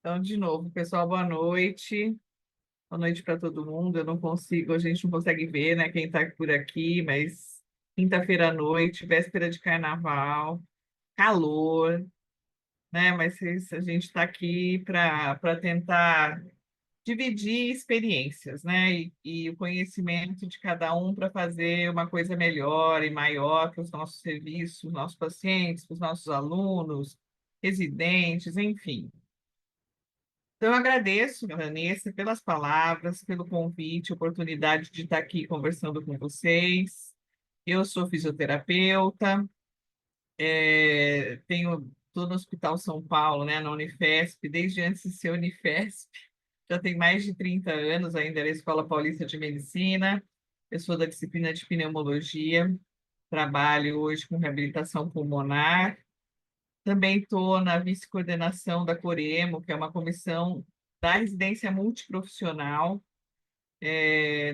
Então, de novo, pessoal, boa noite. Boa noite para todo mundo. Eu não consigo, a gente não consegue ver, né, quem está por aqui, mas quinta-feira à noite, véspera de carnaval, calor, né? Mas a gente está aqui para tentar dividir experiências, né? E o conhecimento de cada um para fazer uma coisa melhor e maior para os nossos serviços, nossos pacientes, para os nossos alunos, residentes, enfim. Então, eu agradeço, Vanessa, pelas palavras, pelo convite, oportunidade de estar aqui conversando com vocês. Eu sou fisioterapeuta, estou no Hospital São Paulo, né, na Unifesp, desde antes de ser Unifesp. Já tem mais de 30 anos, ainda era Escola Paulista de Medicina. Eu sou da disciplina de pneumologia, trabalho hoje com reabilitação pulmonar. Também estou na vice-coordenação da Coremo, que é uma comissão da residência multiprofissional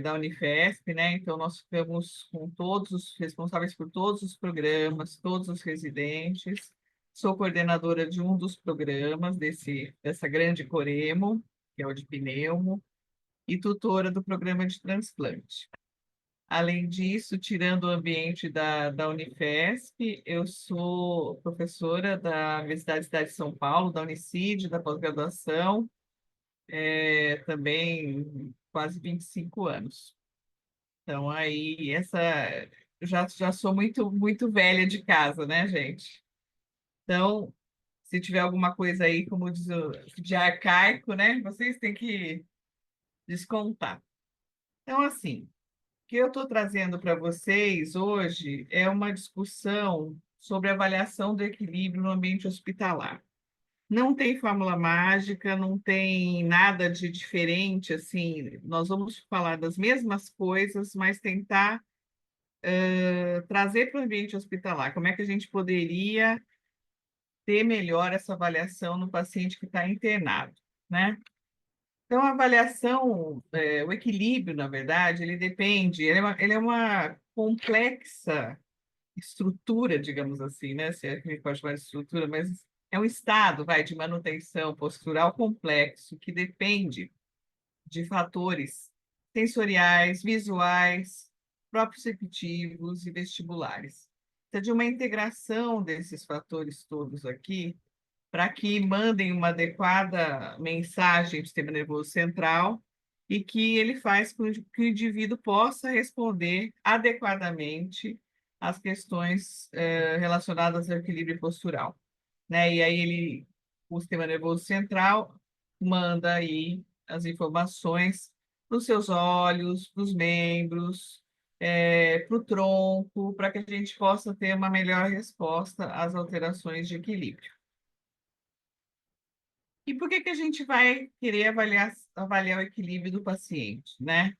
da Unifesp, né? Então, nós ficamos com todos os responsáveis por todos os programas, todos os residentes. Sou coordenadora de um dos programas dessa grande Coremo, que é o de pneumo, e tutora do programa de transplante. Além disso, tirando o ambiente da Unifesp, eu sou professora da Universidade Cidade de São Paulo, da Unicid, da pós-graduação, também quase 25 anos. Então, aí, já sou muito, muito velha de casa, né, gente? Então, se tiver alguma coisa aí, como diz de arcaico, né, vocês têm que descontar. Então, assim, o que eu estou trazendo para vocês hoje é uma discussão sobre avaliação do equilíbrio no ambiente hospitalar. Não tem fórmula mágica, não tem nada de diferente, assim, nós vamos falar das mesmas coisas, mas tentar trazer para o ambiente hospitalar. Como é que a gente poderia ter melhor essa avaliação no paciente que está internado, né? Então, a avaliação, o equilíbrio, na verdade, ele depende, ele é uma complexa estrutura, digamos assim, né? Se é que a gente pode chamar de estrutura, mas é um estado, vai, de manutenção postural complexo que depende de fatores sensoriais, visuais, proprioceptivos e vestibulares. Então, de uma integração desses fatores todos aqui, para que mandem uma adequada mensagem do sistema nervoso central e que ele faz com que o indivíduo possa responder adequadamente às questões relacionadas ao equilíbrio postural, né? E aí o sistema nervoso central manda aí as informações para os seus olhos, para os membros, para o tronco, para que a gente possa ter uma melhor resposta às alterações de equilíbrio. E por que que a gente vai querer avaliar o equilíbrio do paciente, né?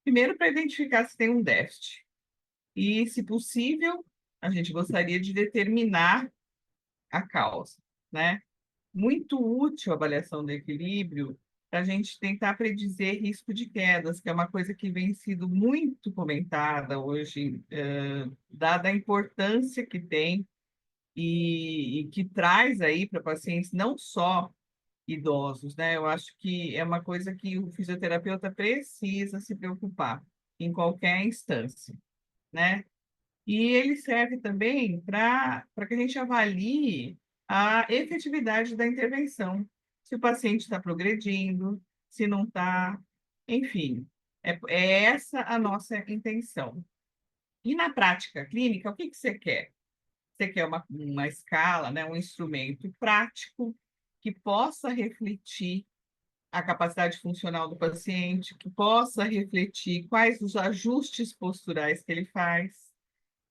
Primeiro, para identificar se tem um déficit. E, se possível, a gente gostaria de determinar a causa, né? Muito útil a avaliação do equilíbrio para a gente tentar predizer risco de quedas, que é uma coisa que vem sido muito comentada hoje, dada a importância que tem e que traz aí para pacientes não só idosos, né? Eu acho que é uma coisa que o fisioterapeuta precisa se preocupar em qualquer instância, né? E ele serve também para que a gente avalie a efetividade da intervenção, se o paciente está progredindo, se não está, enfim, é essa a nossa intenção. E na prática clínica, o que que você quer? Você quer uma escala, né, um instrumento prático que possa refletir a capacidade funcional do paciente, que possa refletir quais os ajustes posturais que ele faz,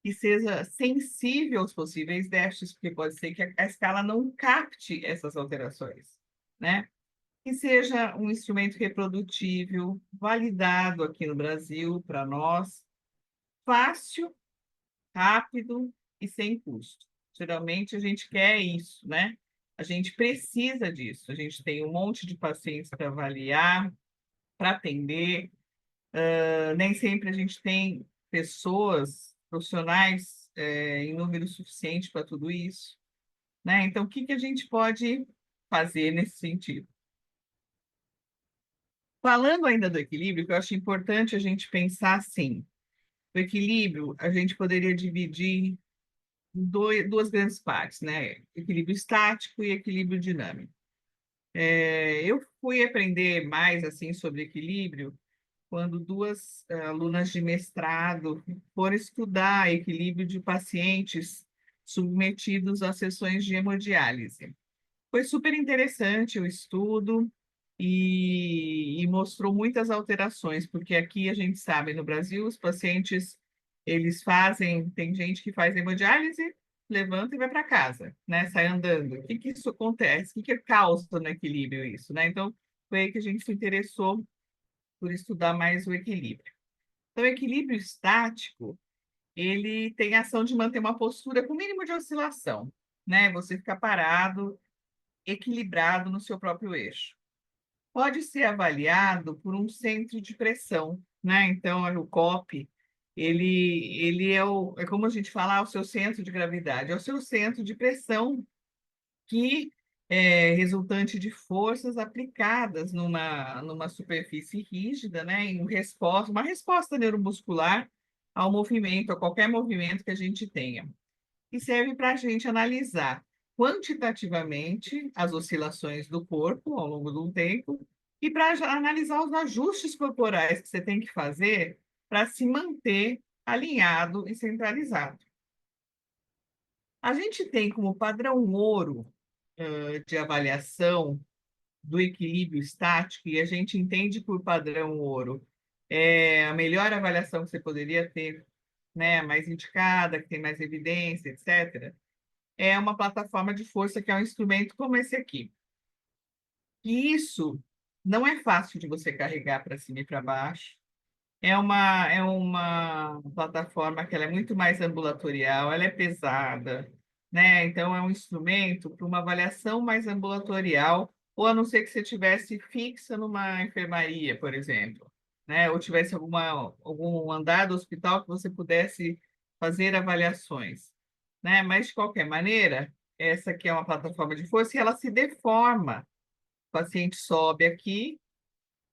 que seja sensível aos possíveis déficits, porque pode ser que a escala não capte essas alterações, né? Que seja um instrumento reprodutível, validado aqui no Brasil para nós, fácil, rápido e sem custo. Geralmente a gente quer isso, né? A gente precisa disso. A gente tem um monte de pacientes para avaliar, para atender. Nem sempre a gente tem pessoas, profissionais, em número suficiente para tudo isso, né? Então, o que que a gente pode fazer nesse sentido? Falando ainda do equilíbrio, que eu acho importante a gente pensar assim, o equilíbrio a gente poderia dividir em duas grandes partes, né? Equilíbrio estático e equilíbrio dinâmico. Eu fui aprender mais assim sobre equilíbrio quando duas alunas de mestrado foram estudar equilíbrio de pacientes submetidos a sessões de hemodiálise. Foi super interessante o estudo e mostrou muitas alterações, porque aqui a gente sabe, no Brasil, os pacientes, eles fazem, tem gente que faz hemodiálise, levanta e vai para casa, né? Sai andando. O que que isso acontece? O que que causa no equilíbrio isso, né? Então, foi aí que a gente se interessou por estudar mais o equilíbrio. Então, o equilíbrio estático, ele tem a ação de manter uma postura com mínimo de oscilação, né? Você fica parado, equilibrado no seu próprio eixo. Pode ser avaliado por um centro de pressão, né? Então, o COP, ele é como a gente fala, o seu centro de gravidade, é o seu centro de pressão que é resultante de forças aplicadas numa superfície rígida, né? Uma resposta neuromuscular ao movimento, a qualquer movimento que a gente tenha, e serve para a gente analisar quantitativamente as oscilações do corpo ao longo do tempo e para analisar os ajustes corporais que você tem que fazer para se manter alinhado e centralizado. A gente tem como padrão ouro de avaliação do equilíbrio estático, e a gente entende por padrão ouro é a melhor avaliação que você poderia ter, né, a mais indicada, que tem mais evidência, etc., é uma plataforma de força que é um instrumento como esse aqui. E isso não é fácil de você carregar para cima e para baixo. É uma plataforma que ela é muito mais ambulatorial, ela é pesada, né? Então é um instrumento para uma avaliação mais ambulatorial, ou a não ser que você tivesse fixa numa enfermaria, por exemplo, né? Ou tivesse algum andar do hospital que você pudesse fazer avaliações, né? Mas de qualquer maneira, essa aqui é uma plataforma de força e ela se deforma. O paciente sobe aqui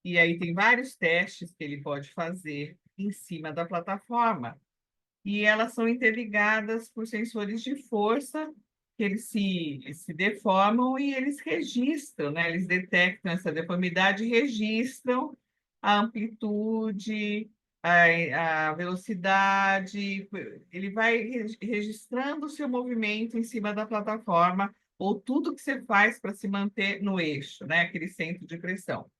e aí tem vários testes que ele pode fazer em cima da plataforma. E elas são interligadas por sensores de força, que eles se deformam e eles registram, né? Eles detectam essa deformidade e registram a amplitude, a velocidade. Ele vai registrando o seu movimento em cima da plataforma, ou tudo que você faz para se manter no eixo, né? Aquele centro de pressão.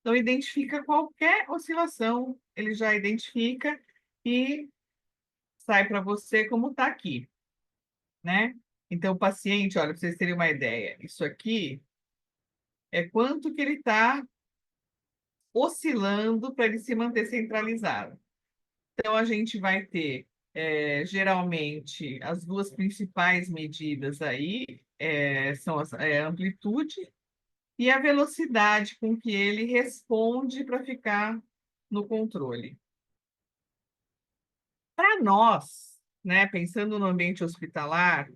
Então, identifica qualquer oscilação, ele já identifica e sai para você como está aqui, né? Então, o paciente, olha, para vocês terem uma ideia, isso aqui é quanto que ele está oscilando para ele se manter centralizado. Então, a gente vai ter, geralmente, as duas principais medidas aí são a amplitude e a velocidade com que ele responde para ficar no controle. Para nós, né, pensando no ambiente hospitalar,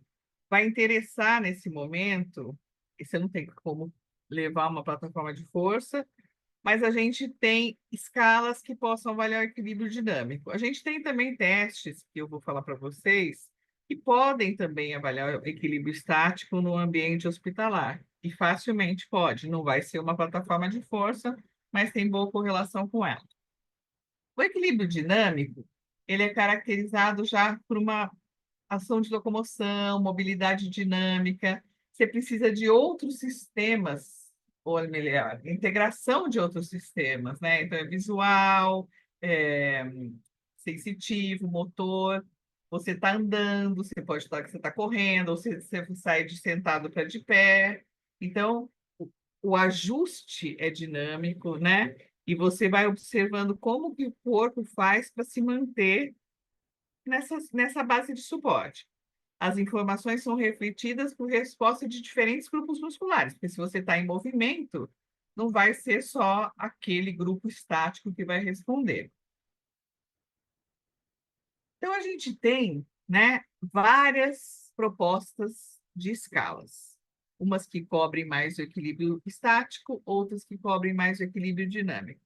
vai interessar nesse momento, e você não tem como levar uma plataforma de força, mas a gente tem escalas que possam avaliar o equilíbrio dinâmico. A gente tem também testes, que eu vou falar para vocês, que podem também avaliar o equilíbrio estático no ambiente hospitalar. E facilmente pode, não vai ser uma plataforma de força, mas tem boa correlação com ela. O equilíbrio dinâmico, ele é caracterizado já por uma ação de locomoção, mobilidade dinâmica. Você precisa de outros sistemas, ou melhor, integração de outros sistemas, né? Então, é visual, é, sensitivo, motor. Você está andando, você pode estar que você está correndo, ou você sai de sentado para de pé. Então, o ajuste é dinâmico, né? E você vai observando como que o corpo faz para se manter nessa base de suporte. As informações são refletidas por resposta de diferentes grupos musculares, porque se você está em movimento, não vai ser só aquele grupo estático que vai responder. Então, a gente tem, né, várias propostas de escalas. Umas que cobrem mais o equilíbrio estático, outras que cobrem mais o equilíbrio dinâmico.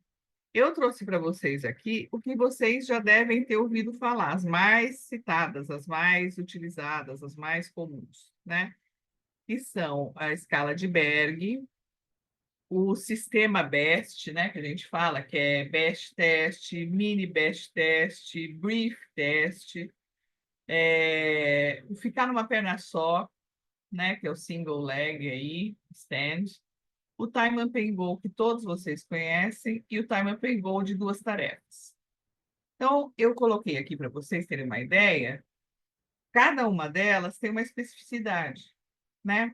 Eu trouxe para vocês aqui o que vocês já devem ter ouvido falar, as mais citadas, as mais utilizadas, as mais comuns, né? Que são a escala de Berg, o sistema BEST, né, que a gente fala, que é BEST test, mini BEST test, brief test, o ficar numa perna só, né, que é o single leg aí, stand, o time up and go, que todos vocês conhecem, e o time up and go de duas tarefas. Então, eu coloquei aqui para vocês terem uma ideia, cada uma delas tem uma especificidade, né?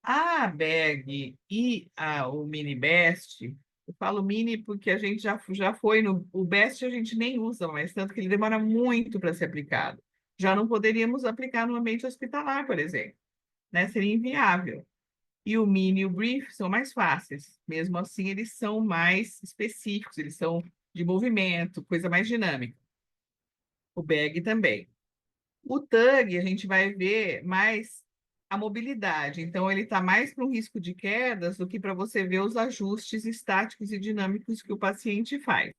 A Berg e o Mini Best, eu falo mini porque a gente já foi no. O Best a gente nem usa mais, tanto que ele demora muito para ser aplicado. Já não poderíamos aplicar no ambiente hospitalar, por exemplo, né? Seria inviável. E o Mini e o Brief são mais fáceis. Mesmo assim, eles são mais específicos, eles são de movimento, coisa mais dinâmica. O Bag também. O TUG, a gente vai ver mais a mobilidade. Então, ele está mais para um risco de quedas do que para você ver os ajustes estáticos e dinâmicos que o paciente faz.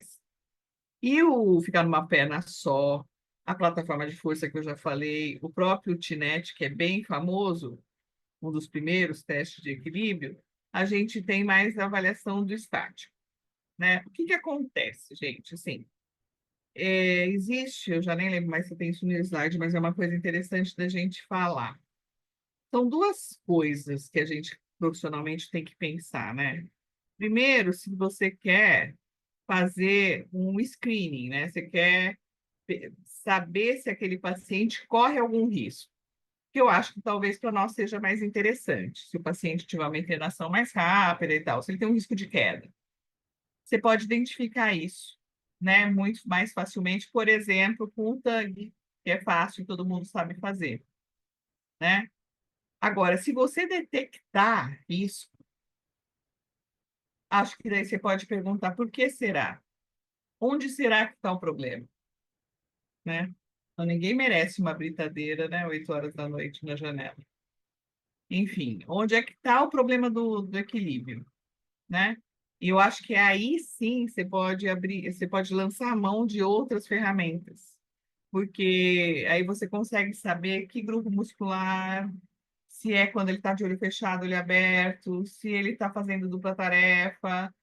E o ficar numa perna só, a plataforma de força que eu já falei, o próprio TINET, que é bem famoso, um dos primeiros testes de equilíbrio, a gente tem mais avaliação do estático, né? O que que acontece, gente? Assim, existe, eu já nem lembro mais se tem isso no slide, mas é uma coisa interessante da gente falar. São duas coisas que a gente profissionalmente tem que pensar, né? Primeiro, se você quer fazer um screening, né? Você quer saber se aquele paciente corre algum risco. Que eu acho que talvez para nós seja mais interessante. Se o paciente tiver uma internação mais rápida e tal, se ele tem um risco de queda. Você pode identificar isso, né? Muito mais facilmente, por exemplo, com o TUG, que é fácil, todo mundo sabe fazer, né? Agora, se você detectar isso, acho que daí você pode perguntar por que será? Onde será que está o problema? Né? Então, ninguém merece uma britadeira, né? 8 horas da noite na janela. Enfim, onde é que está o problema do equilíbrio, né? E eu acho que aí sim você pode abrir, você pode lançar a mão de outras ferramentas, porque aí você consegue saber que grupo muscular, se é quando ele está de olho fechado, olho aberto, se ele está fazendo dupla tarefa,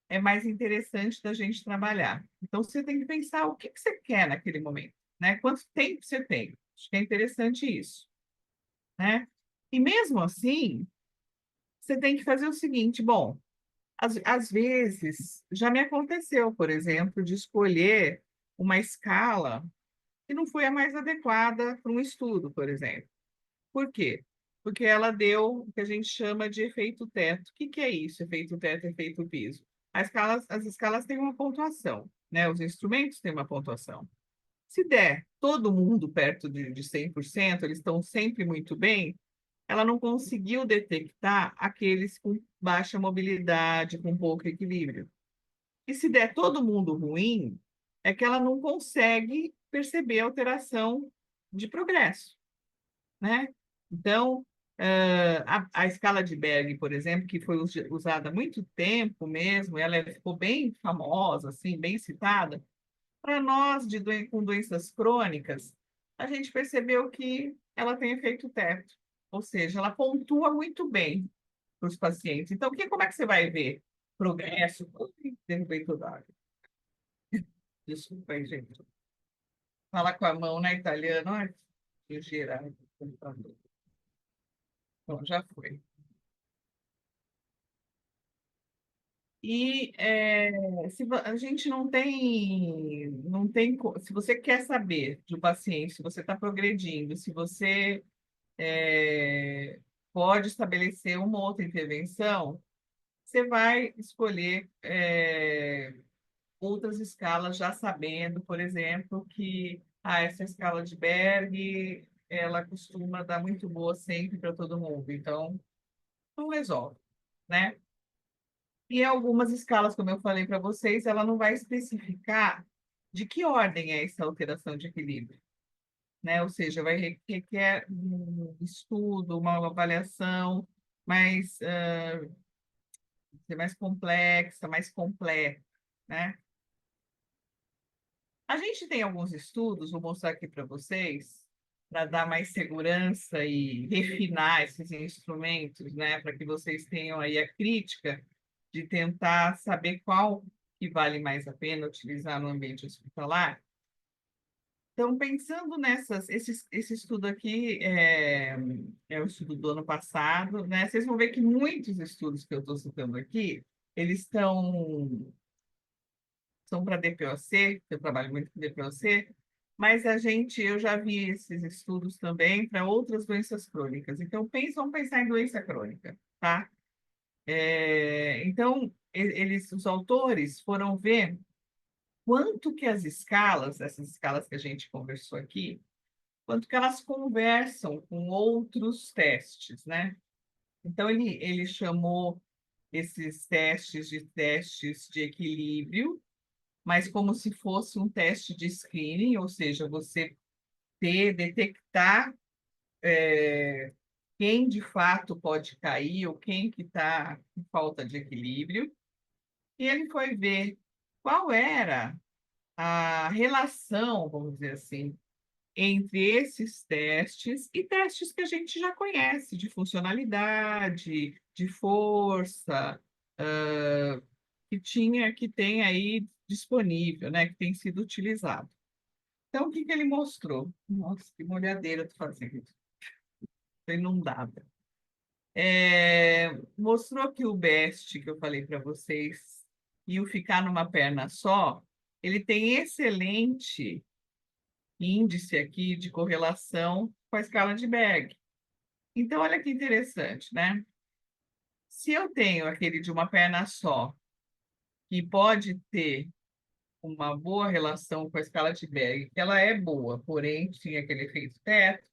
é mais interessante da gente trabalhar. Então, você tem que pensar o que que você quer naquele momento, né? Quanto tempo você tem? Acho que é interessante isso, né? E mesmo assim, você tem que fazer o seguinte, bom, às vezes já me aconteceu, por exemplo, de escolher uma escala que não foi a mais adequada para um estudo, por exemplo. Por quê? Porque ela deu o que a gente chama de efeito teto. O que que é isso, efeito teto, efeito piso? As escalas têm uma pontuação, né? Os instrumentos têm uma pontuação. Se der todo mundo perto de 100%, eles estão sempre muito bem, ela não conseguiu detectar aqueles com baixa mobilidade, com pouco equilíbrio. E se der todo mundo ruim, é que ela não consegue perceber a alteração de progresso, né? Então, a escala de Berg, por exemplo, que foi usada há muito tempo mesmo, ela ficou bem famosa, assim, bem citada. Para nós com doenças crônicas, a gente percebeu que ela tem efeito teto, ou seja, ela pontua muito bem para os pacientes. Então, como é que você vai ver progresso? Ui, derrubei toda a água. Desculpa aí, gente. Falar com a mão na italiana, ai, que girar o computador. Bom, já foi. E se a gente se você quer saber do paciente, se você está progredindo, se você pode estabelecer uma outra intervenção, você vai escolher outras escalas, já sabendo, por exemplo, que essa escala de Berg, ela costuma dar muito boa sempre para todo mundo. Então, não resolve, né? E algumas escalas, como eu falei para vocês, ela não vai especificar de que ordem é essa alteração de equilíbrio, né? Ou seja, vai requer um estudo, uma avaliação mais, ser mais complexa, mais completa, né? A gente tem alguns estudos, vou mostrar aqui para vocês, para dar mais segurança e refinar esses instrumentos, né? Para que vocês tenham aí a crítica de tentar saber qual que vale mais a pena utilizar no ambiente hospitalar. Então, pensando esse estudo aqui é o estudo do ano passado, né? Vocês vão ver que muitos estudos que eu estou citando aqui, eles são para DPOC, que eu trabalho muito com DPOC, mas eu já vi esses estudos também para outras doenças crônicas. Então, vamos pensar em doença crônica, tá? Então, os autores foram ver quanto que as escalas, essas escalas que a gente conversou aqui, quanto que elas conversam com outros testes, né? Então, ele chamou esses testes de equilíbrio, mas como se fosse um teste de screening, ou seja, você detectar quem de fato pode cair ou quem que está com falta de equilíbrio. E ele foi ver qual era a relação, vamos dizer assim, entre esses testes e testes que a gente já conhece, de funcionalidade, de força, que tem aí disponível, né, que tem sido utilizado. Então, o que que ele mostrou? Nossa, que molhadeira eu tô fazendo. Estou inundada. Mostrou que o BEST, que eu falei para vocês, e o ficar numa perna só, ele tem excelente índice aqui de correlação com a escala de Berg. Então, olha que interessante, né? Se eu tenho aquele de uma perna só, que pode ter uma boa relação com a escala de Berg, que ela é boa, porém tinha aquele efeito teto,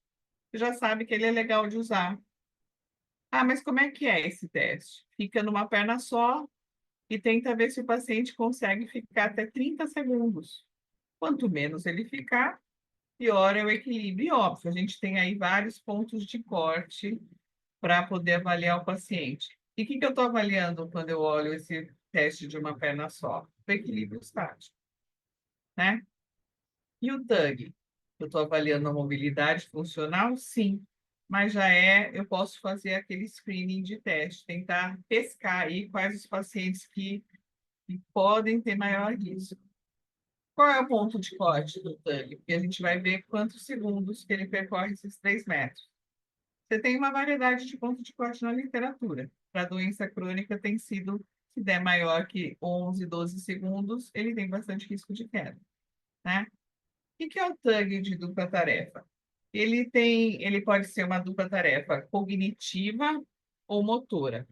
você já sabe que ele é legal de usar. Ah, mas como é que é esse teste? Fica numa perna só e tenta ver se o paciente consegue ficar até 30 segundos. Quanto menos ele ficar, pior é o equilíbrio. E óbvio, a gente tem aí vários pontos de corte para poder avaliar o paciente. E o que, que eu estou avaliando quando eu olho esse teste de uma perna só? O equilíbrio estático, né? E o TUG? Eu estou avaliando a mobilidade funcional? Sim, mas eu posso fazer aquele screening de teste, tentar pescar aí quais os pacientes que podem ter maior risco. Qual é o ponto de corte do TUG? Porque a gente vai ver quantos segundos que ele percorre esses 3 metros. Você tem uma variedade de pontos de corte na literatura. Para doença crônica tem sido, se der maior que 11, 12 segundos, ele tem bastante risco de queda, né? O que é o TUG de dupla tarefa? Ele pode ser uma dupla tarefa cognitiva ou motora.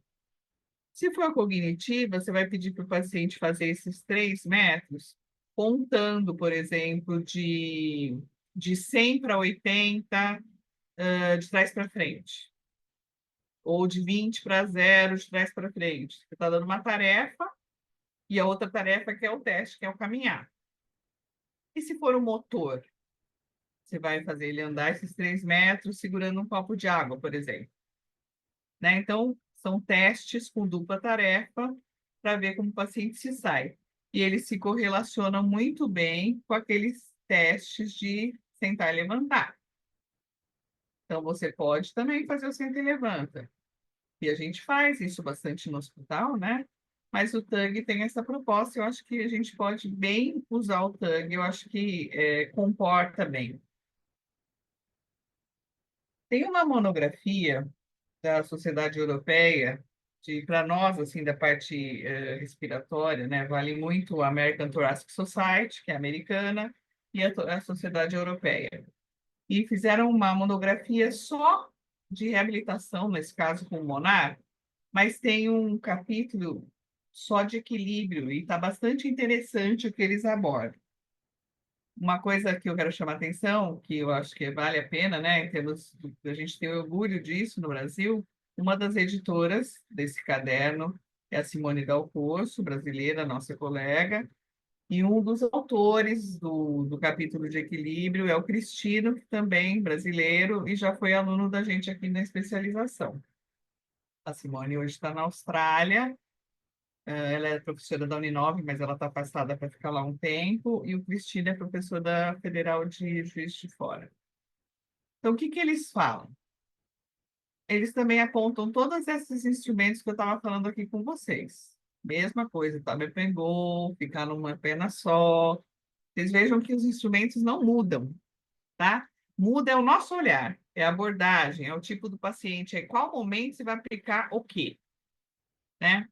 Se for cognitiva, você vai pedir para o paciente fazer esses 3 metros, contando, por exemplo, de 100 para 80, de trás para frente, ou de 20 para 0, de trás para frente. Você está dando uma tarefa e a outra tarefa que é o teste, que é o caminhar. E se for o motor? Você vai fazer ele andar esses 3 metros segurando um copo de água, por exemplo. Né? Então, são testes com dupla tarefa para ver como o paciente se sai. E eles se correlacionam muito bem com aqueles testes de sentar e levantar. Então, você pode também fazer o senta e levanta. E a gente faz isso bastante no hospital, né? Mas o TUG tem essa proposta, eu acho que a gente pode bem usar o TUG, eu acho que comporta bem. Tem uma monografia da Sociedade Europeia, para nós, assim, da parte respiratória, né, vale muito a American Thoracic Society, que é americana, e a Sociedade Europeia. E fizeram uma monografia só de reabilitação, nesse caso pulmonar, mas tem um capítulo só de equilíbrio, e está bastante interessante o que eles abordam. Uma coisa que eu quero chamar a atenção, que eu acho que vale a pena, né, em termos a gente ter orgulho disso no Brasil, uma das editoras desse caderno é a Simone Dal Corso, brasileira, nossa colega, e um dos autores do capítulo de equilíbrio é o Cristino, que também brasileiro, e já foi aluno da gente aqui na especialização. A Simone hoje está na Austrália, ela é professora da Uninove, mas ela está afastada para ficar lá um tempo, e o Cristina é professor da Federal de Juiz de Fora. Então, o que que eles falam? Eles também apontam todos esses instrumentos que eu estava falando aqui com vocês. Mesma coisa, Taber Pengol, ficar numa perna só. Vocês vejam que os instrumentos não mudam, tá? Muda é o nosso olhar, é a abordagem, é o tipo do paciente, é qual momento você vai aplicar o quê, né?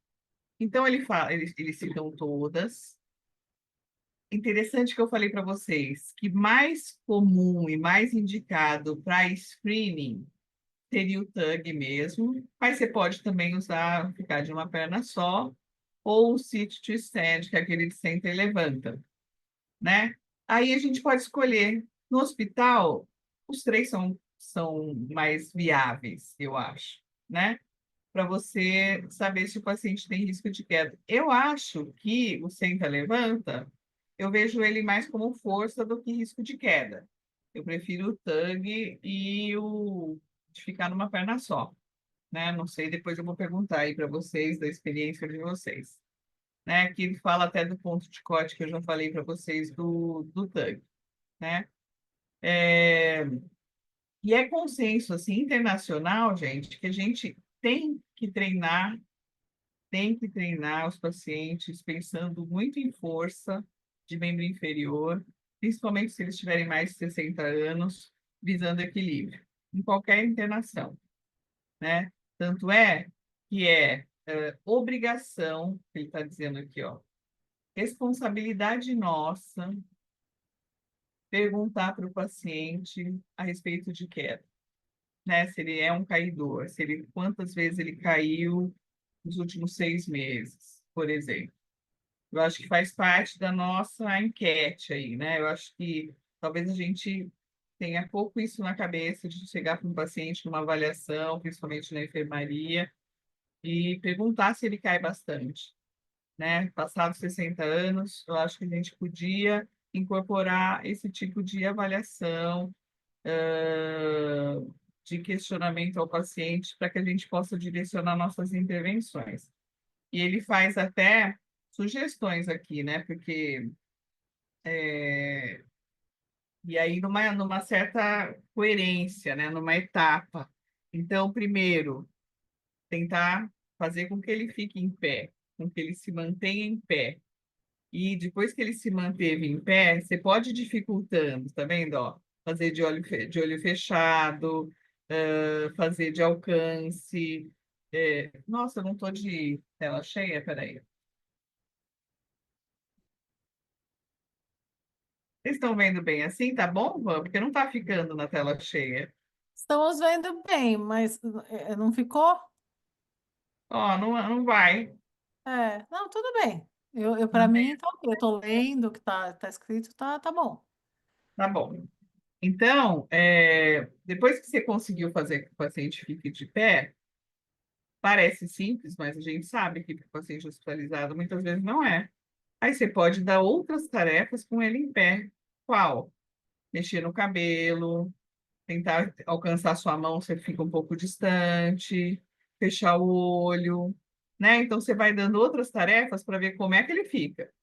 Então, eles citam todas. Interessante que eu falei para vocês que mais comum e mais indicado para screening seria o TUG mesmo, mas você pode também usar, ficar de uma perna só, ou o sit to stand, que é aquele de senta e levanta, né? Aí a gente pode escolher. No hospital, os três são mais viáveis, eu acho, né? Para você saber se o paciente tem risco de queda. Eu acho que o senta-levanta, eu vejo ele mais como força do que risco de queda. Eu prefiro o TUG e o de ficar numa perna só, né? Não sei, depois eu vou perguntar aí para vocês da experiência de vocês, né? Que ele fala até do ponto de corte que eu já falei para vocês do TUG, né? É, e é consenso assim internacional, gente, que a gente tem que treinar os pacientes pensando muito em força de membro inferior, principalmente se eles tiverem mais de 60 anos, visando equilíbrio, em qualquer internação, né? Tanto é que é obrigação, que ele está dizendo aqui, ó, responsabilidade nossa perguntar para o paciente a respeito de queda, né? Se ele é um caidor, se ele, quantas vezes ele caiu nos últimos 6 meses, por exemplo. Eu acho que faz parte da nossa enquete aí, né? Eu acho que talvez a gente tenha pouco isso na cabeça de chegar para um paciente numa avaliação, principalmente na enfermaria, e perguntar se ele cai bastante, né? Passados 60 anos, eu acho que a gente podia incorporar esse tipo de avaliação, de questionamento ao paciente, para que a gente possa direcionar nossas intervenções. E ele faz até sugestões aqui, né? Porque e aí numa certa coerência, né? Numa etapa. Então, primeiro, tentar fazer com que ele fique em pé, com que ele se mantenha em pé. E depois que ele se manteve em pé, você pode ir dificultando, tá vendo? Ó, fazer de olho fechado, fazer de alcance. Nossa, eu não estou de tela cheia, peraí. Vocês estão vendo bem assim? Tá bom, Van? Porque não está ficando na tela cheia. Estamos vendo bem, mas não ficou? Ó, não, não vai. É, não, tudo bem. Eu para Não mim, tem. tá ok. Eu tô lendo o que tá escrito, tá bom. Tá bom. Então, depois que você conseguiu fazer que o paciente fique de pé, parece simples, mas a gente sabe que para o paciente hospitalizado muitas vezes não é. Aí você pode dar outras tarefas com ele em pé. Qual? Mexer no cabelo, tentar alcançar sua mão, você fica um pouco distante, fechar o olho, né? Então você vai dando outras tarefas para ver como é que ele fica.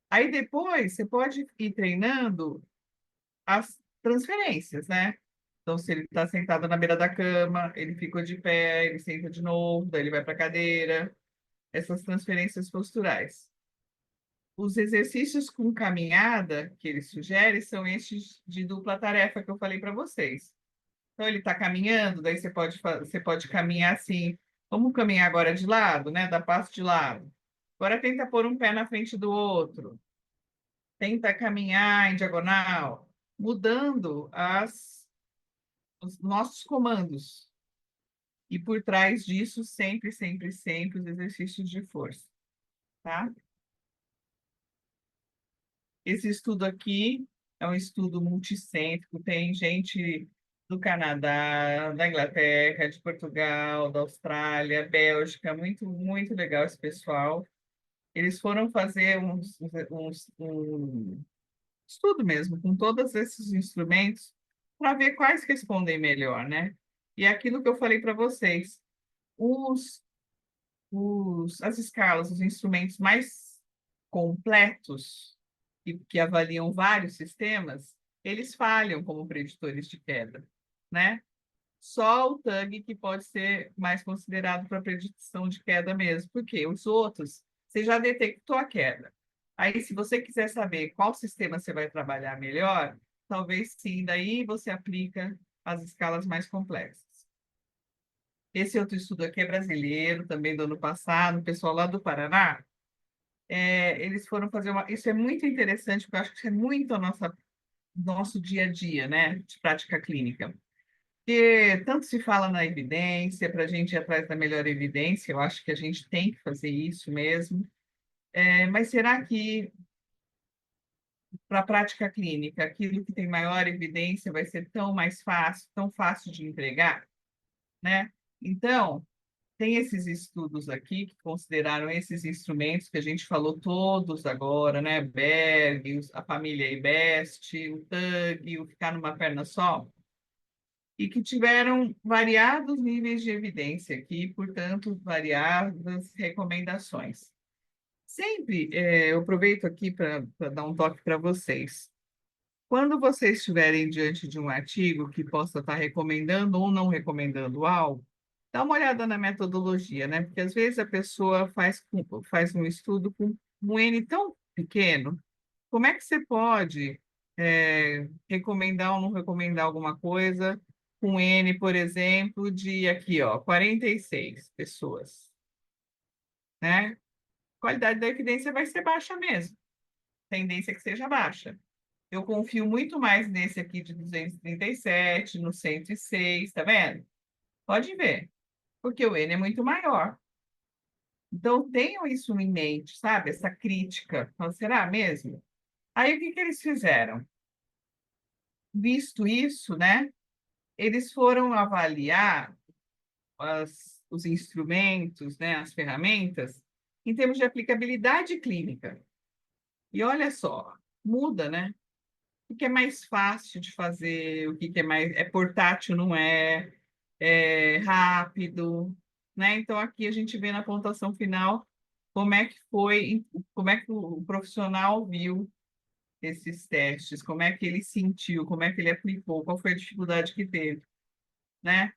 Aí depois você pode ir treinando as transferências, né? Então, se ele está sentado na beira da cama, ele fica de pé, ele senta de novo, daí ele vai para a cadeira, essas transferências posturais. Os exercícios com caminhada que ele sugere são estes de dupla tarefa que eu falei para vocês. Então, ele está caminhando, daí você pode caminhar assim. Vamos caminhar agora de lado, né? Dá passo de lado. Agora tenta pôr um pé na frente do outro. Tenta caminhar em diagonal, mudando os nossos comandos. E por trás disso, sempre, sempre, sempre, os exercícios de força, tá? Esse estudo aqui é um estudo multicêntrico, tem gente do Canadá, da Inglaterra, de Portugal, da Austrália, Bélgica, muito, muito legal esse pessoal. Eles foram fazer um estudo mesmo, com todos esses instrumentos, para ver quais respondem melhor, né? E é aquilo que eu falei para vocês, os as escalas, os instrumentos mais completos, que avaliam vários sistemas, eles falham como preditores de queda, né? Só o TUG que pode ser mais considerado para predição de queda mesmo, porque os outros, você já detectou a queda. Aí, se você quiser saber qual sistema você vai trabalhar melhor, talvez sim, daí você aplica as escalas mais complexas. Esse outro estudo aqui é brasileiro, também do ano passado, o pessoal lá do Paraná, eles foram fazer uma. Isso é muito interessante, porque eu acho que isso é muito a nosso dia a dia, né, de prática clínica. Porque tanto se fala na evidência, para a gente ir atrás da melhor evidência, eu acho que a gente tem que fazer isso mesmo. Mas será que para a prática clínica, aquilo que tem maior evidência vai ser tão mais fácil, tão fácil de entregar, né? Então, tem esses estudos aqui que consideraram esses instrumentos que a gente falou todos agora, né? Berg, a família IBEST, o TUG, o ficar numa perna só, e que tiveram variados níveis de evidência aqui, portanto, variadas recomendações. Sempre, eu aproveito aqui para dar um toque para vocês. Quando vocês estiverem diante de um artigo que possa estar recomendando ou não recomendando algo, dá uma olhada na metodologia, né? Porque às vezes a pessoa faz um estudo com um N tão pequeno, como é que você pode recomendar ou não recomendar alguma coisa com N, por exemplo, de aqui, ó, 46 pessoas, né? A qualidade da evidência vai ser baixa mesmo, tendência é que seja baixa. Eu confio muito mais nesse aqui de 237, no 106, tá vendo? Pode ver, porque o N é muito maior. Então, tenham isso em mente, sabe? Essa crítica. Então, será mesmo? Aí, o que que eles fizeram? Visto isso, né? Eles foram avaliar os instrumentos, né? As ferramentas, em termos de aplicabilidade clínica. E olha só, muda, né? O que é mais fácil de fazer, o que é mais portátil, não é rápido, né? Então aqui a gente vê na pontuação final como é que foi, como é que o profissional viu esses testes, como é que ele sentiu, como é que ele aplicou, qual foi a dificuldade que teve, né?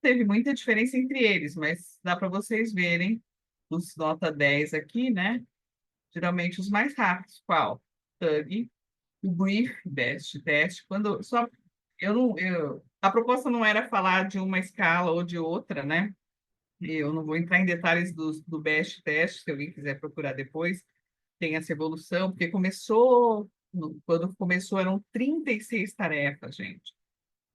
Teve muita diferença entre eles, mas dá para vocês verem os nota 10 aqui, né? Geralmente os mais rápidos, qual? TUG, o brief best teste, quando só eu não a proposta não era falar de uma escala ou de outra, né? Eu não vou entrar em detalhes do best teste, se alguém quiser procurar depois, tem essa evolução, porque quando começou eram 36 tarefas, gente.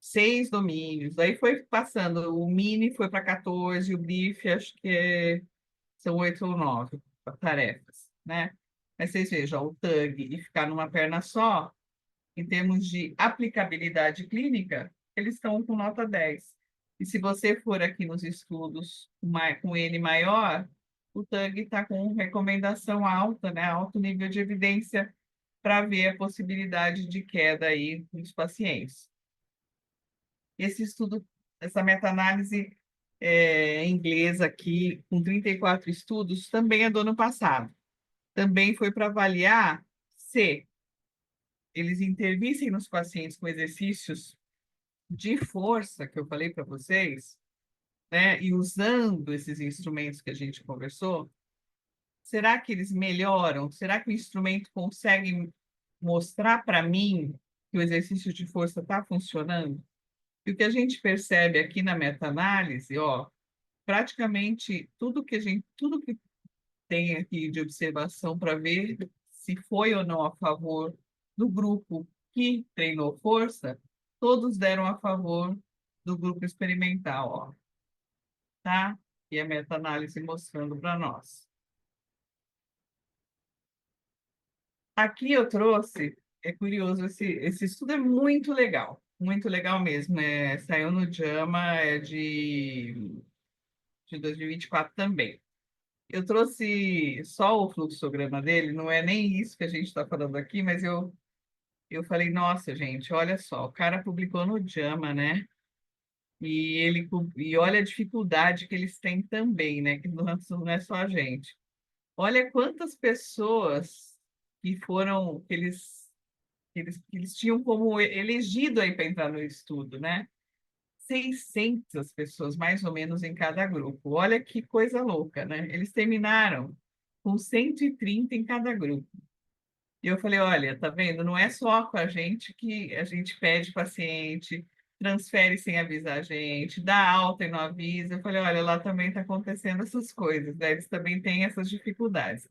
6 domínios, daí foi passando, o mini foi para 14, o brief acho que são 8 ou 9 tarefas, né? Mas vocês vejam, o TUG e ficar numa perna só, em termos de aplicabilidade clínica, eles estão com nota 10. E se você for aqui nos estudos com N maior, o TUG está com recomendação alta, né? Alto nível de evidência para ver a possibilidade de queda aí nos pacientes. Esse estudo, essa meta-análise inglesa aqui, com 34 estudos, também é do ano passado. Também foi para avaliar se eles intervissem nos pacientes com exercícios de força, que eu falei para vocês, né, e usando esses instrumentos que a gente conversou, será que eles melhoram? Será que o instrumento consegue mostrar para mim que o exercício de força está funcionando? E o que a gente percebe aqui na meta-análise, ó, praticamente tudo que tem aqui de observação para ver se foi ou não a favor do grupo que treinou força, todos deram a favor do grupo experimental, ó, tá? E a meta-análise mostrando para nós. Aqui eu trouxe, é curioso, esse estudo é muito legal mesmo, né? Saiu no JAMA, é de 2024 também. Eu trouxe só o fluxograma dele, não é nem isso que a gente está falando aqui, mas eu falei, nossa, gente, olha só, o cara publicou no JAMA, né? E olha a dificuldade que eles têm também, né? Que não é só a gente. Olha quantas pessoas que eles tinham como elegido aí para entrar no estudo, né? 600 pessoas, mais ou menos, em cada grupo. Olha que coisa louca, né? Eles terminaram com 130 em cada grupo. E eu falei, olha, tá vendo? Não é só com a gente que a gente pede paciente, transfere sem avisar a gente, dá alta e não avisa. Eu falei, olha, lá também está acontecendo essas coisas, né? Eles também têm essas dificuldades.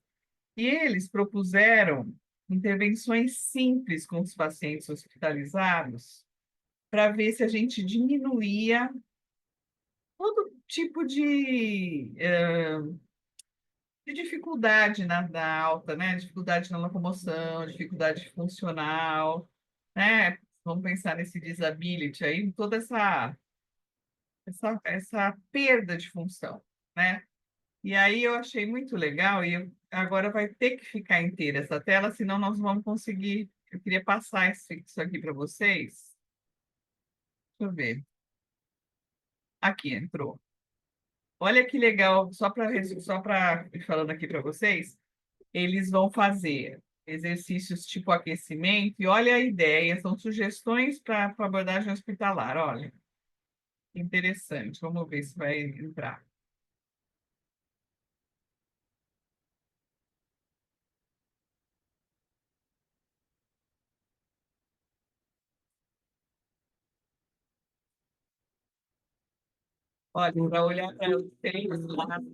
E eles propuseram intervenções simples com os pacientes hospitalizados para ver se a gente diminuía todo tipo de dificuldade na alta, né? Dificuldade na locomoção, dificuldade funcional, né? Vamos pensar nesse disability aí, toda essa perda de função, né? E aí eu achei muito legal agora vai ter que ficar inteira essa tela, senão nós não vamos conseguir. Eu queria passar isso aqui para vocês. Deixa eu ver. Aqui entrou. Olha que legal, só para ir falando aqui para vocês, eles vão fazer exercícios tipo aquecimento, e olha a ideia, são sugestões para abordagem hospitalar. Olha, interessante. Vamos ver se vai entrar. Olha, para olhar para os três lados.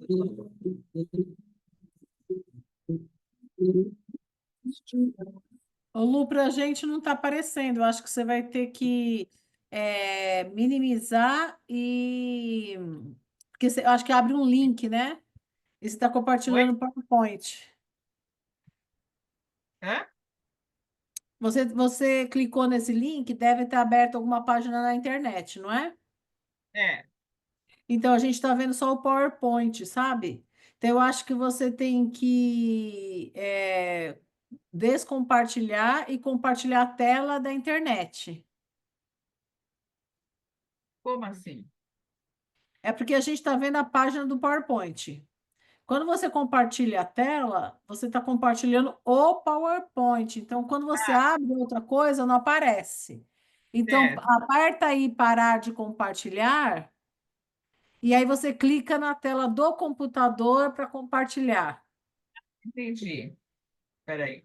Ô, Lu, para a gente não está aparecendo. Eu acho que você vai ter que minimizar e. Porque eu acho que abre um link, né? E você está Oi? compartilhando o PowerPoint. Hã? Você clicou nesse link, deve ter aberto alguma página na internet, não é? É, Então a gente está vendo só o PowerPoint, sabe? Então eu acho que você tem que descompartilhar e compartilhar a tela da internet. como assim? É porque a gente está vendo a página do PowerPoint. Quando você compartilha a tela, você está compartilhando o PowerPoint. Então, quando você abre outra coisa, não aparece. Então, É, aperta aí parar de compartilhar e aí você clica na tela do computador para compartilhar. entendi. Espera aí.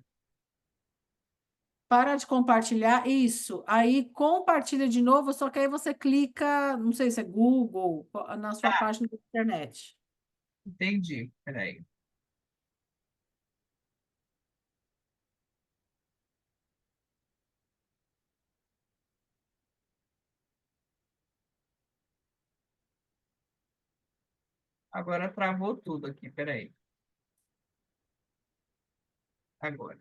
Para de compartilhar, isso. Aí compartilha de novo, só que aí você clica, não sei se é Google, na sua Tá, página da internet. entendi. Espera aí. Agora travou tudo aqui. Espera aí. Agora.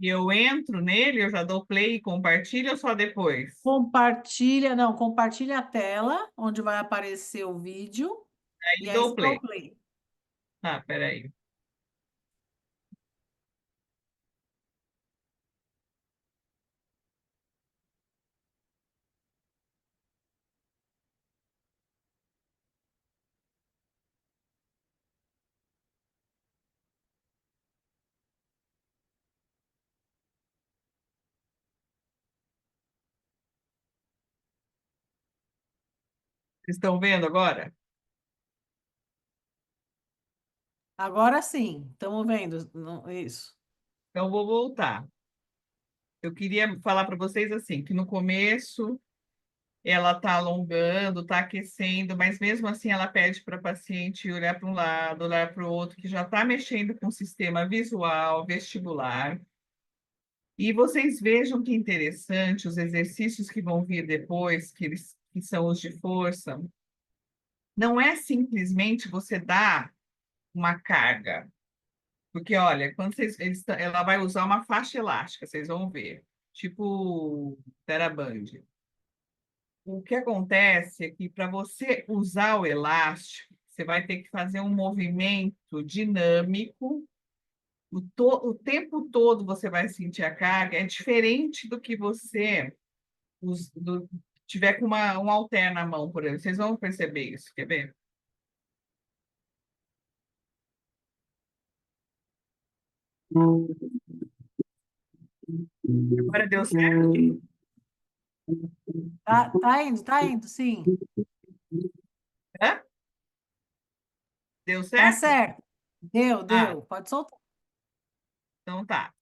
E eu entro nele, eu já dou play e compartilho ou só depois? Compartilha, não, compartilha a tela, onde vai aparecer o vídeo, Aí e aí dou você dá o play. play. Tá, peraí. Vocês estão vendo agora? Agora sim, estamos vendo isso. Então, vou voltar. Eu queria falar para vocês assim, que no começo ela está alongando, está aquecendo, mas mesmo assim ela pede para a paciente olhar para um lado, olhar para o outro, que já está mexendo com o sistema visual, vestibular. E vocês vejam que interessante os exercícios que vão vir depois, que são os de força. Não é simplesmente você dar uma carga, porque olha, quando ela vai usar uma faixa elástica, vocês vão ver, tipo Teraband. O que acontece é que para você usar o elástico, você vai ter que fazer um movimento dinâmico. O tempo todo você vai sentir a carga, é diferente do que você tiver com um halter na mão, por exemplo. Vocês vão perceber isso, quer ver? Agora deu certo? Tá indo, sim. Hã? Deu Tá certo? certo. Ah, Deu. Pode soltar. então tá.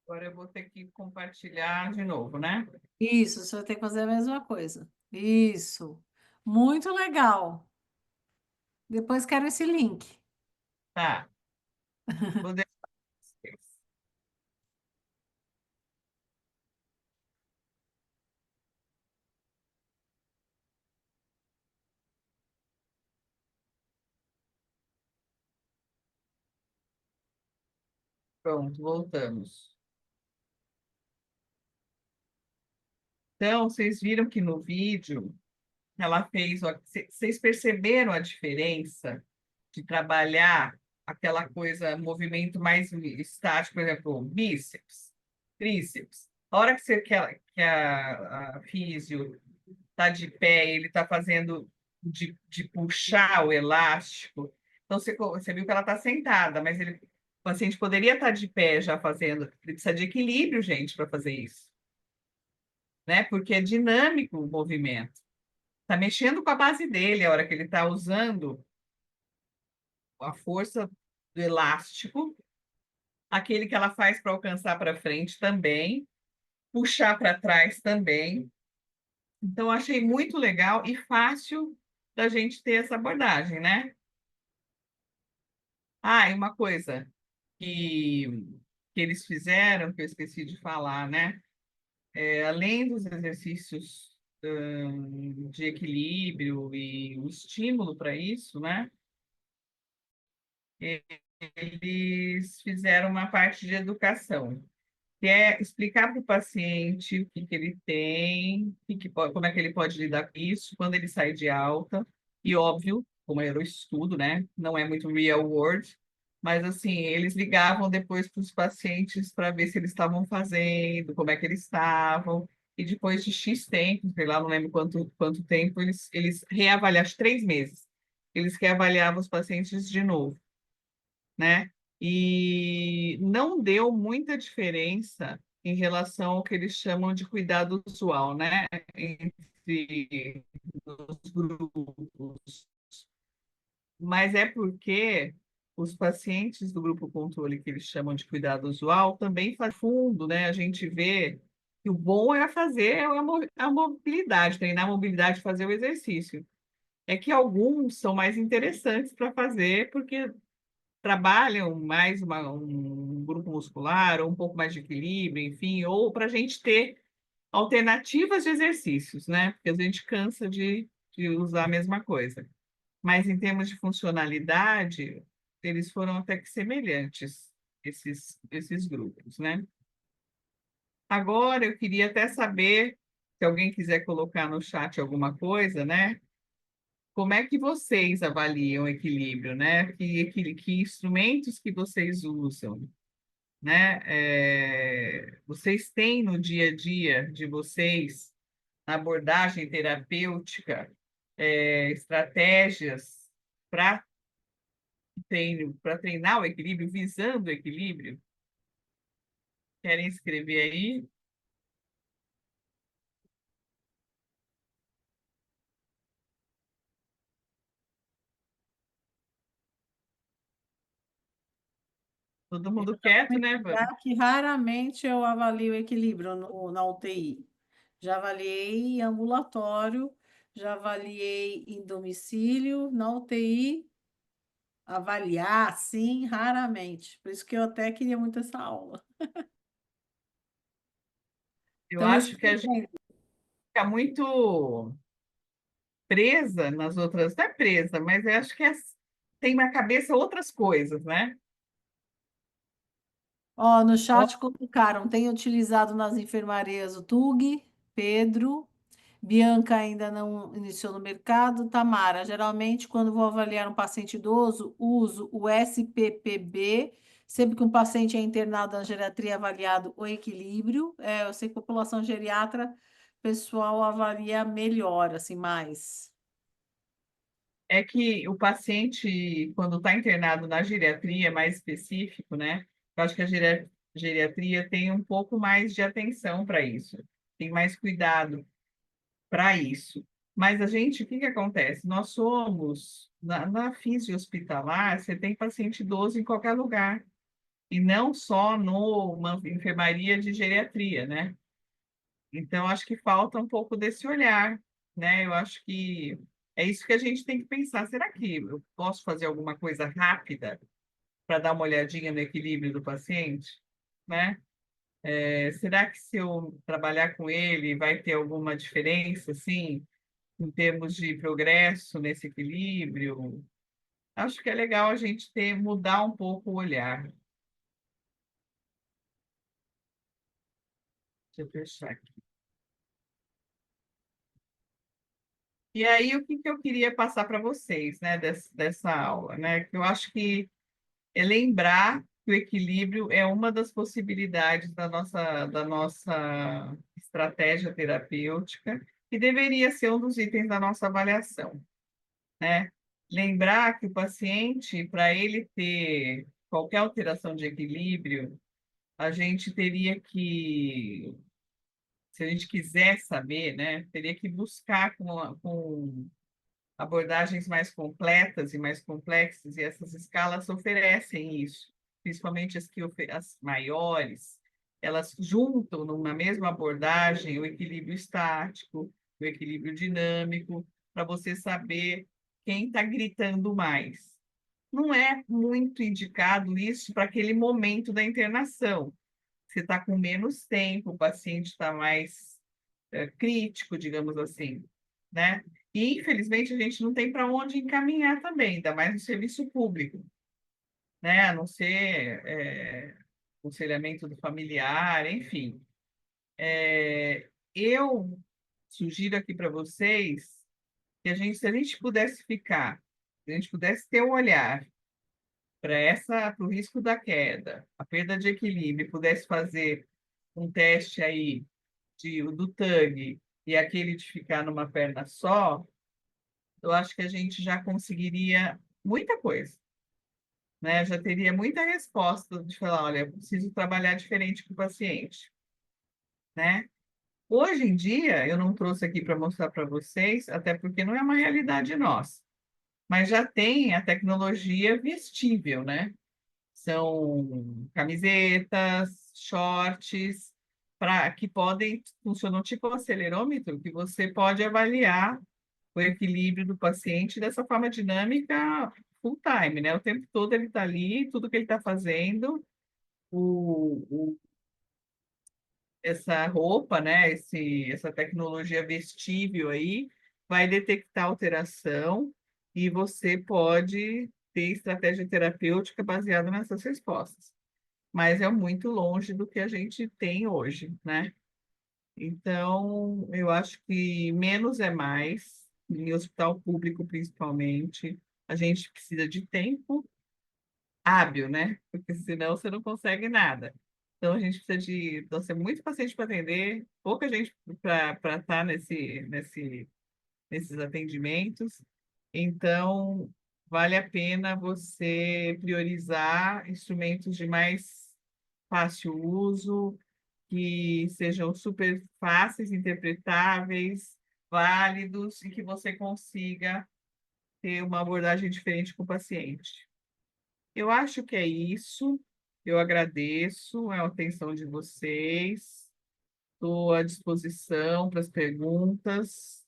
Agora eu vou ter que compartilhar de novo, né? Isso, você vai ter que fazer a mesma coisa. Isso. Muito legal. Depois quero esse link. Tá. Vou deixar vocês. Pronto, voltamos. Então, vocês viram que no vídeo ela fez. Vocês perceberam a diferença de trabalhar aquela coisa, movimento mais estático, por exemplo, bíceps, tríceps. A hora que, que a físio está de pé, ele está fazendo de puxar o elástico. Então, você viu que ela está sentada, mas o paciente poderia estar de pé já fazendo. Ele precisa de equilíbrio, gente, para fazer isso, né? Porque é dinâmico o movimento. Está mexendo com a base dele, a hora que ele está usando a força do elástico, aquele que ela faz para alcançar para frente também, puxar para trás também. Então, achei muito legal e fácil da gente ter essa abordagem, né? Ah, e uma coisa que, que eles fizeram, que eu esqueci de falar, né? Além dos exercícios de equilíbrio e o estímulo para isso, né? Eles fizeram uma parte de educação, que é explicar para o paciente o que ele tem, como é que ele pode lidar com isso quando ele sai de alta. E óbvio, como era o estudo, né? Não é muito real world, mas assim, eles ligavam depois para os pacientes para ver se eles estavam fazendo, como é que eles estavam. e depois de X tempo, sei lá, não lembro quanto tempo, eles reavaliavam, acho que 3 meses, eles reavaliavam os pacientes de novo, né? E não deu muita diferença em relação ao que eles chamam de cuidado usual, né? Entre os grupos. Mas é porque os pacientes do grupo controle, que eles chamam de cuidado usual, também faz fundo, né? A gente vê que o bom é fazer a mobilidade, treinar a mobilidade, fazer o exercício. É que alguns são mais interessantes para fazer, porque trabalham mais um grupo muscular, ou um pouco mais de equilíbrio, enfim, ou para a gente ter alternativas de exercícios, né? Porque a gente cansa de usar a mesma coisa. Mas em termos de funcionalidade, eles foram até que semelhantes, esses grupos, né? Agora, eu queria até saber, se alguém quiser colocar no chat alguma coisa, né? Como é que vocês avaliam o equilíbrio, né? Que instrumentos que vocês usam, né? Vocês têm no dia a dia de vocês, na abordagem terapêutica, estratégias para treinar o equilíbrio, visando o equilíbrio? Querem escrever aí? Todo Eu mundo já vou quieto, me né, Vânia? lembrar que raramente eu avalio o equilíbrio na UTI. Já avaliei em ambulatório, já avaliei em domicílio, na UTI, avaliar, sim, raramente. Por isso que eu até queria muito essa aula. Eu Então, eu acho que estou a gente vendo. fica muito presa nas outras, não é presa, mas eu acho que tem na cabeça outras coisas, né? Ó, no Ó, chat colocaram, tem utilizado nas enfermarias o TUG, Pedro, Bianca ainda não iniciou no mercado, Tamara, geralmente quando vou avaliar um paciente idoso, uso o SPPB, sempre que um paciente é internado na geriatria, é avaliado o equilíbrio, eu sei que população geriatra, o pessoal avalia melhor, assim, mais. é que o paciente, quando está internado na geriatria, mais específico, né? Eu acho que a geriatria tem um pouco mais de atenção para isso, tem mais cuidado para isso. Mas a gente, o que que acontece? Nós somos, na físio hospitalar, você tem paciente idoso em qualquer lugar, e não só numa enfermaria de geriatria, né? Então, acho que falta um pouco desse olhar, né? Eu acho que é isso que a gente tem que pensar. Será que eu posso fazer alguma coisa rápida para dar uma olhadinha no equilíbrio do paciente, né? Será que se eu trabalhar com ele vai ter alguma diferença, assim, em termos de progresso nesse equilíbrio? Acho que é legal a gente mudar um pouco o olhar. Deixa eu fechar aqui. E aí, o que que eu queria passar para vocês, né, dessa aula, né? Que eu acho que é lembrar que o equilíbrio é uma das possibilidades da nossa estratégia terapêutica e deveria ser um dos itens da nossa avaliação, né? Lembrar que o paciente, para ele ter qualquer alteração de equilíbrio, a gente teria que, se a gente quiser saber, né, teria que buscar com abordagens mais completas e mais complexas, e essas escalas oferecem isso, principalmente as maiores, elas juntam numa mesma abordagem o equilíbrio estático, o equilíbrio dinâmico, para você saber quem está gritando mais. Não é muito indicado isso para aquele momento da internação. Você está com menos tempo, o paciente está mais crítico, digamos assim, né? E, infelizmente, a gente não tem para onde encaminhar também, ainda mais no serviço público, né? A não ser aconselhamento do familiar, enfim. Eu sugiro aqui para vocês que se a gente pudesse ficar, se a gente pudesse ter um olhar para o risco da queda, a perda de equilíbrio, pudesse fazer um teste aí o do TUG e aquele de ficar numa perna só, eu acho que a gente já conseguiria muita coisa, né? Já teria muita resposta de falar, olha, eu preciso trabalhar diferente com o paciente, né? Hoje em dia, eu não trouxe aqui para mostrar para vocês, até porque não é uma realidade nossa, mas já tem a tecnologia vestível, né? São camisetas, shorts, que podem, funcionam tipo um acelerômetro, que você pode avaliar o equilíbrio do paciente dessa forma dinâmica full time, né? O tempo todo ele está ali, tudo que ele está fazendo, essa roupa, né? Essa tecnologia vestível aí vai detectar alteração e você pode ter estratégia terapêutica baseada nessas respostas. Mas é muito longe do que a gente tem hoje, né? Então, eu acho que menos é mais, em hospital público principalmente. A gente precisa de tempo hábil, né? Porque senão você não consegue nada. Então, a gente precisa de então, ser muito paciente para atender, pouca gente para estar nesses atendimentos. Então, vale a pena você priorizar instrumentos de mais fácil uso, que sejam super fáceis, interpretáveis, válidos e que você consiga ter uma abordagem diferente com o paciente. Eu acho que é isso. Eu agradeço a atenção de vocês. Estou à disposição para as perguntas.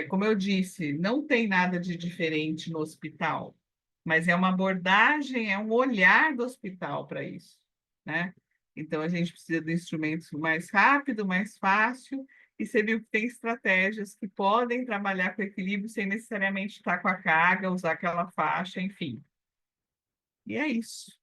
Como eu disse, não tem nada de diferente no hospital, mas é uma abordagem, é um olhar do hospital para isso, né? Então, a gente precisa de instrumentos mais rápido, mais fácil, e você viu que tem estratégias que podem trabalhar com equilíbrio sem necessariamente estar com a carga, usar aquela faixa, enfim. E é isso.